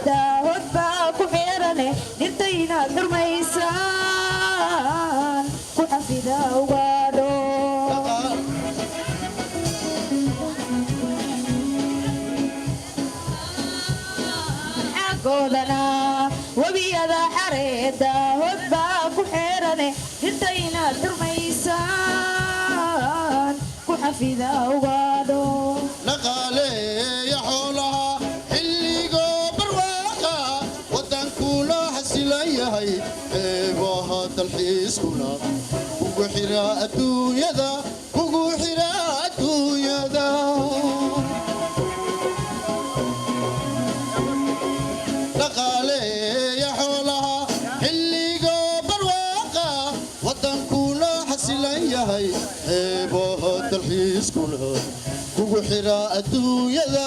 daawad baa ku xeerane dhirta inaad xurmaysaan ku xafida ugaadho godana wabiyada xareeda hod baa ku xeerane dhirta inaad xurmaysaan ku xafida ugaadho naqaaleeya xoolaha xilligoo barwaaqa waddankuna xasilan yahay eebaha dalxiiskuna kugu xira adduunyada naqaaleeya xoolaha xilligoo barwaaqa waddankuna xasilan yahay eebaha dalxiiskuna kugu xira adduunyada